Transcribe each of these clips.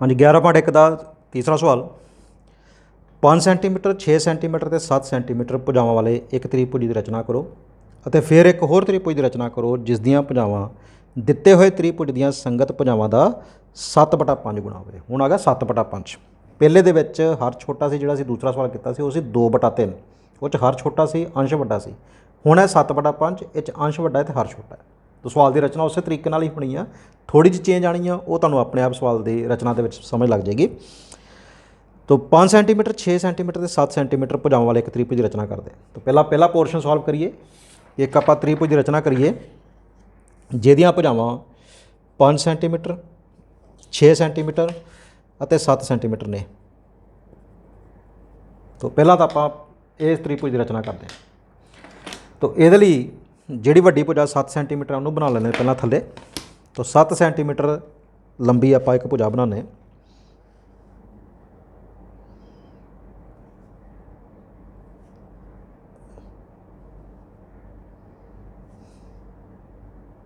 हाँ जी 11.1 का तीसरा सवाल 5 सेंटीमीटर 6 सेंटीमीटर ਤੇ 7 सेंटीमीटर ਭੁਜਾਵਾਂ ਵਾਲੇ ਇੱਕ ਤ੍ਰਿਭੁਜ ਦੀ ਰਚਨਾ ਕਰੋ ਅਤੇ ਫਿਰ ਇੱਕ ਹੋਰ ਤ੍ਰਿਭੁਜ ਦੀ ਰਚਨਾ ਕਰੋ ਜਿਸ ਦੀਆਂ ਭੁਜਾਵਾਂ ਦਿੱਤੇ ਹੋਏ ਤ੍ਰਿਭੁਜ ਦੀਆਂ ਸੰਗਤ ਭੁਜਾਵਾਂ ਦਾ 7/5 ਗੁਣਾ ਹੋਵੇ। ਹੁਣ ਆ ਗਿਆ 7/5। ਪਹਿਲੇ ਦੇ ਵਿੱਚ ਹਰ ਛੋਟਾ ਸੀ, ਜਿਹੜਾ ਅਸੀਂ ਦੂਸਰਾ ਸਵਾਲ ਕੀਤਾ ਸੀ ਉਹ ਸੀ 2/3, ਉਹ 'ਚ ਹਰ ਛੋਟਾ ਸੀ ਅੰਸ਼ ਵੱਡਾ ਸੀ। ਹੁਣ ਹੈ 7/5, ਇਹ 'ਚ ਅੰਸ਼ ਵੱਡਾ ਹੈ ਤੇ ਹਰ ਛੋਟਾ ਹੈ। तो सवाल की रचना उस तरीके ही होनी है, थोड़ी जी चेंज आनी है, वो तुहानूं अपने आप सवाल की रचना के समझ लग जाएगी। तो 5 सेंटीमीटर 6 सेंटीमीटर तो 7 सेंटीमीटर भुजावां वाले एक त्रिभुज की रचना करते। तो पहला पोर्शन सॉल्व करिए। एक आप त्रिभुज की रचना करिए जिहदियां भुजावां 5 सेंटीमीटर 6 सेंटीमीटर और 7 सेंटीमीटर ने। तो पहला तो आप इस त्रिभुज की रचना करते हैं। तो ये जिहड़ी वड्डी भुजा 7 सेंटीमीटर उन्होंने बना लेने पहला थले। तो 7 सेंटीमीटर लंबी आप एक भुजा बनाने।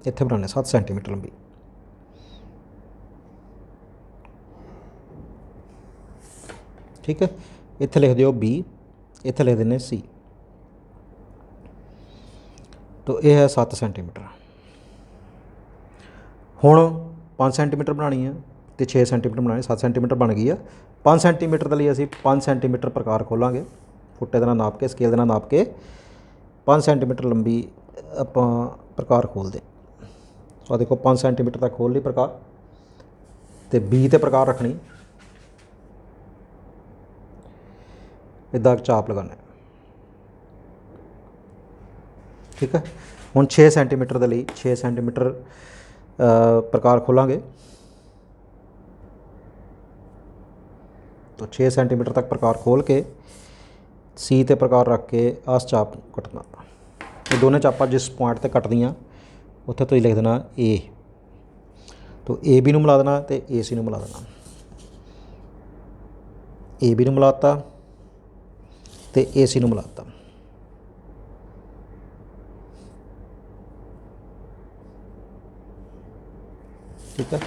इत्थे बनाने 7 सेंटीमीटर लंबी। ठीक है, इत्थे लिख दिओ बी, इत्थे लिख देने सी। तो यह है 7 सेंटीमीटर। हुण 5 सेंटीमीटर बनानी है तो 6 सेंटीमीटर बनानी, 7 सेंटीमीटर बन गई है। 5 सेंटीमीटर के लिए असीं 5 सेंटीमीटर प्रकार खोलांगे, फुट्टे दे नाल नाप के स्केल दे नाल नाप के 5 सेंटीमीटर लंबी आपां प्रकार खोलते। तो देखो 5 सेंटीमीटर तक खोल ली प्रकार, तो बी ते प्रकार रखनी, इदा चाप लगाना। ठीक है, हुण 6 सेंटीमीटर के लिए 6 सेंटीमीटर प्रकार खोलांगे। तो 6 सेंटीमीटर तक प्रकार खोल के सी ते प्रकार रख के आस चाप कटना। ये दोनों चापा जिस पॉइंट ते कटदियाँ उत्थे तो ही लिख देना ए। तो ए बी नूं मिला देना तो ए सी नूं मिला देना। ए बी नूं मिलाता तो ए सी नूं मिलाता। ठीक है,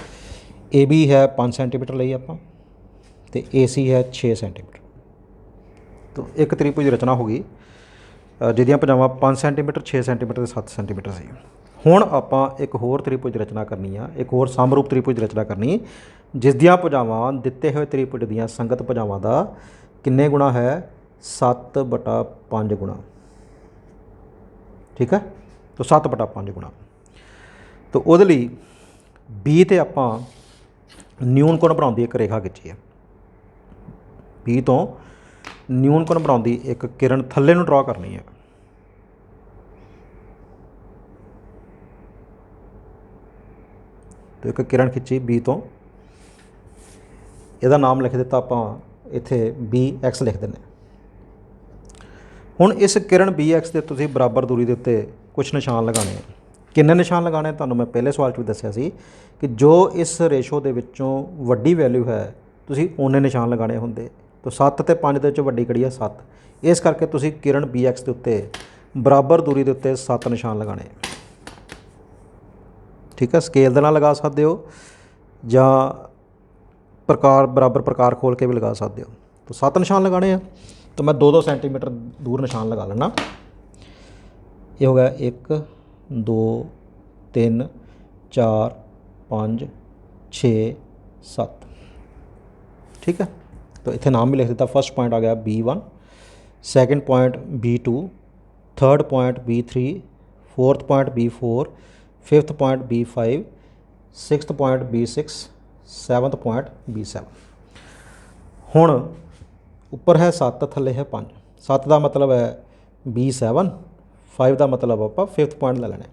ए बी है 5 सेंटीमीटर ਲਈ ਆਪਾਂ ਤੇ ए सी है 6 सेंटीमीटर। तो एक त्रिभुज ਦੀ रचना हो गई ਜਿਹਦੀਆਂ ਭੁਜਾਵਾਂ 5 सेंटीमीटर 6 सेंटीमीटर ਤੇ 7 सेंटीमीटर ਸੀ। ਹੁਣ ਆਪਾਂ ਇੱਕ ਹੋਰ त्रिभुज ਦੀ ਰਚਨਾ ਕਰਨੀ ਆ, ਇੱਕ ਹੋਰ ਸਮਰੂਪ त्रिभुज ਦੀ ਰਚਨਾ ਕਰਨੀ ਜਿਸ ਦੀਆਂ ਭੁਜਾਵਾਂ ਦਿੱਤੇ ਹੋਏ त्रिभुज ਦੀਆਂ ਸੰਗਤ ਭੁਜਾਵਾਂ ਦਾ ਕਿੰਨੇ ਗੁਣਾ ਹੈ 7/5 ਗੁਣਾ। ठीक है, तो 7/5 गुणा। तो ਉਹਦੇ ਲਈ बी ਤੇ ਆਪਾਂ न्यून कोण बनाउंदी एक रेखा खिੱਚੀ है। बी तो न्यून कोण बनाउंदी एक किरण थल्ले ਨੂੰ ड्रॉ करनी है। तो एक किरण खिੱਚੀ बी तो, ਇਹਦਾ नाम लिख दिता ਆਪਾਂ ਇੱਥੇ BX लिख ਦਿੰਦੇ। ਹੁਣ इस किरण BX ਦੇ ਤੁਸੀਂ बराबर दूरी ਦੇ ਉੱਤੇ कुछ निशान लगाने हैं। किन्ने निशान लगाने तुहानूं मैं पहले सवाल भी दस्सिया सी कि जो इस रेशो दे विच्चों वड्डी वैल्यू है तुसीं उन्ने निशान लगाने हुंदे। तो 7 ते 5 दे विच वड्डी किहड़ी है 7, इस करके तुसीं किरण BX दे उत्ते बराबर दूरी दे उत्ते 7 निशान लगाने। ठीक है, स्केल दे नाल लगा सकदे हो जां प्रकार बराबर प्रकार खोल के भी लगा सकते हो। तो 7 निशान लगाने हैं। तो मैं 2-2 सेंटीमीटर दूर निशान लगा लेना। ये हो गया 1 2 3 4 5 6 7। ठीक है, तो इत्थे नाम भी लिख दिता। फर्स्ट पॉइंट आ गया B1, second point B2, third point B3, fourth point B4, fifth point B5, sixth point B6, seventh point B7। हुण उपर है 7 थले है 5। 7 का मतलब है B7, 5 का मतलब आप फिफ्थ पॉइंट ले लेना।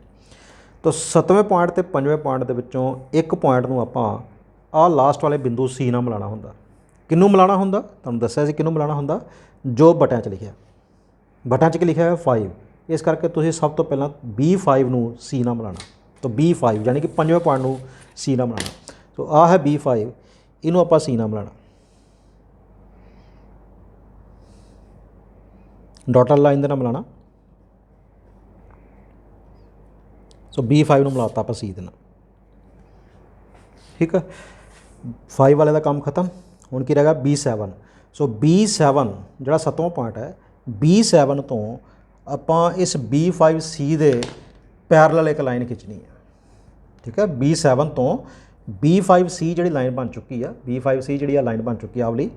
तो 7वें पॉइंट तो 5वें पॉइंट के विचों एक पॉइंट नूं आपां आ लास्ट वाले बिंदु C नाल मिलाना हुंदा। किनूं मिलाना हुंदा तुहानूं दस्सिया सी किनूं मिलाना हुंदा, जो बटियां च लिखिआ। बटियां च लिखिआ है 5, इस करके तुसीं सब तो पहलां B5 नूं C नाल मिलाना। तो B5 यानी कि 5वें पॉइंट नूं C नाल मिलाना। तो आ है B5, इनूं आपां C नाल मिलाना। डॉटेड लाइन दे नाल मिलाना। सो B5 नूं मिलाता आप C दे नाल। ठीक है, 5 वाले का काम खत्म। हुण की रहेगा B7। सो B7 जिहड़ा 7वां पॉइंट है, B7 तो आपां इस B5C दे पैरल एक लाइन खिंचनी है। ठीक है, B7 तो B5C जिहड़ी लाइन बन चुकी है, B5C जिहड़ी लाइन बन चुकी है आवली,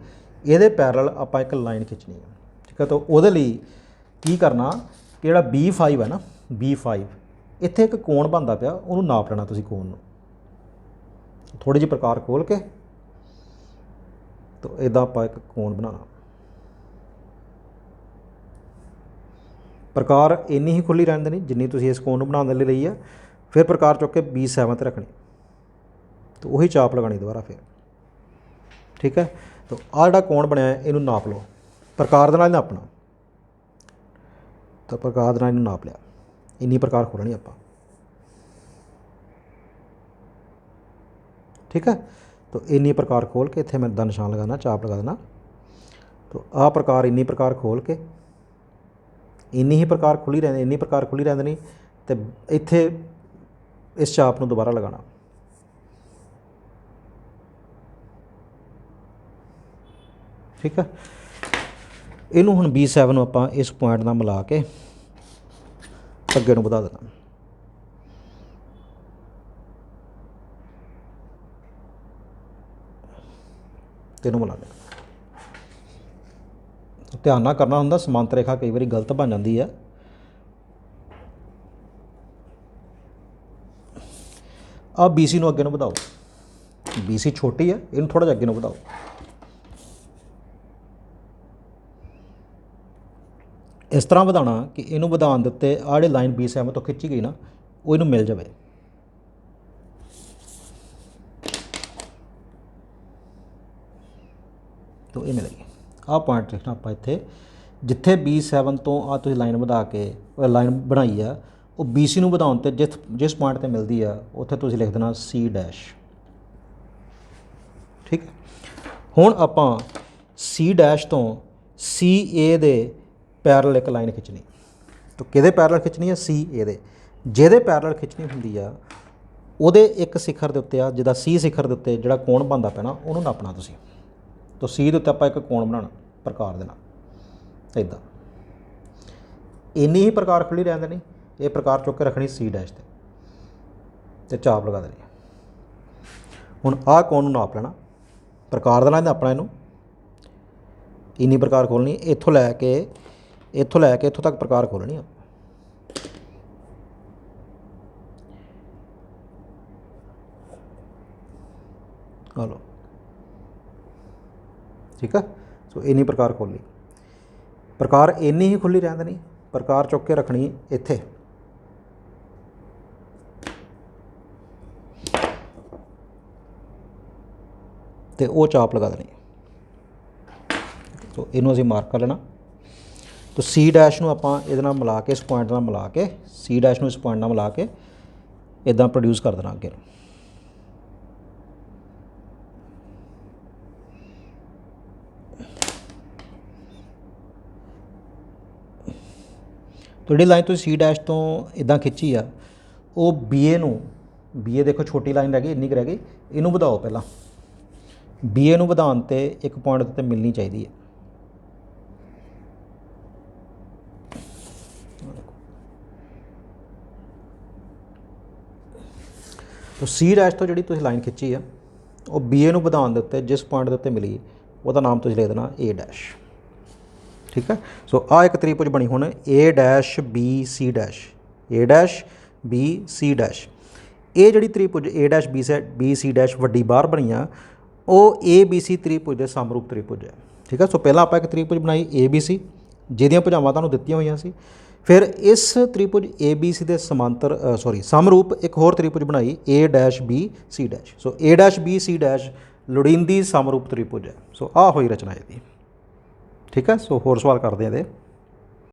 इहदे पैरल आपां एक लाइन खिंचनी है। ठीक है, तो उहदे लई की करना कि जिहड़ा B5 है ना, B5 इत्थे एक कोण बनदा पिया, उहनूं नाप लेना तुसीं कोण नूं। थोड़ी जी प्रकार खोल के तो इदां आपां एक कोण बनाना। प्रकार इन्नी ही खुली रहन देनी जिन्नी तुसीं इस कोण नूं बनाउण लई लई है। फिर प्रकार चुक के B7 ते रखनी, तो वही चाप लगानी दोबारा फिर। ठीक है, तो आ जिहड़ा कोण बनिया इहनूं नाप लो, प्रकार दे नाल नापना। तो प्रकार दे नाल इहनूं नाप लिया, इन्नी प्रकार खोलनी आपां। ठीक है, तो इन्नी प्रकार खोल के इत्थे मैं इदां निशान लगाना, चाप लगा देना। तो आ प्रकार इन्नी प्रकार खोल के इन्नी ही प्रकार खुली रहनी, इन्नी प्रकार खुली रहनी, तो इत्थे इस चाप नूं दोबारा लगाना। ठीक है, इनू हुण B7 नूं आपां इस पॉइंट नाल मिला के अगे नूं वधा देना। इनू मिला देना। ध्यान ना करना हुंदा, समांतर रेखा कई बारी गलत बन जाती है। आ BC नूं अगे नूं वधाओ, BC छोटी है, इनू थोड़ा जिहा अगे नूं वधाओ। इस तरह वधाना कि इनू वधाउण दे उत्ते आ जिहड़ी लाइन B7 तो खिंची गई ना, वो इनू मिल जाए। तो ये मिलेगी। आ पॉइंट लिखना आप इत्थे, जिथे B7 तो आ तुसीं लाइन वधा के लाइन बनाई है, वो BC नूं वधाउण ते जिस पॉइंट ते मिलती है उत्थे तुसीं लिख देना C'। ठीक है, हुण आपां C' तो CA दे पैरल एक लाइन खिंचनी। तो किहदे पैरल खिंचनी है? CA दे। जिहदे पैरल खिंचनी हुंदी आ उहदे एक सिखर दे उत्ते आ, जिहदा C सिखर दे उत्ते जिहड़ा कोण बनदा पिया ना, उहनूं नापना तुसीं। तो C दे उत्ते आपां एक कोण बनाना प्रकार दे नाल इदां। इन्नी ही प्रकार खुली रहन देनी, ये प्रकार चुक के रखनी C' ते चाप लगा देनी। हुण आ कोण नूं नाप लेना, प्रकार दे नाल नापना इहनूं। इन्नी प्रकार खोलनी, इत्थों लैके इत्थों तक प्रकार खोलनी आ। लो, ठीक है, सो इन्नी प्रकार खोली। प्रकार इन्नी ही खुली रहन देनी, प्रकार चुक के रखनी इत्थे। ते वो चाप लगा देनी। तो इनू असीं मार्क कर लेना। तो C' नूं आपां इहदे नाल मिला के, इस पॉइंट नाल मिला के, C' नूं इस पॉइंट नाल मिला के इदां प्रोड्यूस कर देना अगे। तो जिहड़ी लाइन तुसीं C' तो इदां खिंची आ, वो BA देखो छोटी लाइन रह गई, इन्नी रह गई, इनू वधाओ। पहला BA नूं वधाउण ते एक पॉइंट ते मिलनी चाहिए है। तो C' तो जिहड़ी तुसीं लाइन खिंची है, वो BA नूं वधाउण दे उत्ते जिस पॉइंट दे उत्ते मिली, उहदा नाम तुसीं लिख देना A'। ठीक है, सो आ एक त्रिभुज बनी हुण A', B, C'। ये जिहड़ी त्रिभुज A', B, C' वड्डी बाहर बनी आ, वो ABC त्रिभुज दे समरूप त्रिभुज है। ठीक है, सो पहला आपां एक त्रिभुज बनाई ABC, जिहदियां भुजावां तुहानूं दित्तियां होईयां सी। फिर इस त्रिभुज ABC दे समांतर समरूप एक होर त्रिभुज बनाई A', B, C'। So A', B, C' लोड़ींदी समरूप त्रिभुज है। सो आ होई रचना इहदी। ठीक है, सो होर सवाल करदे आ इहदे।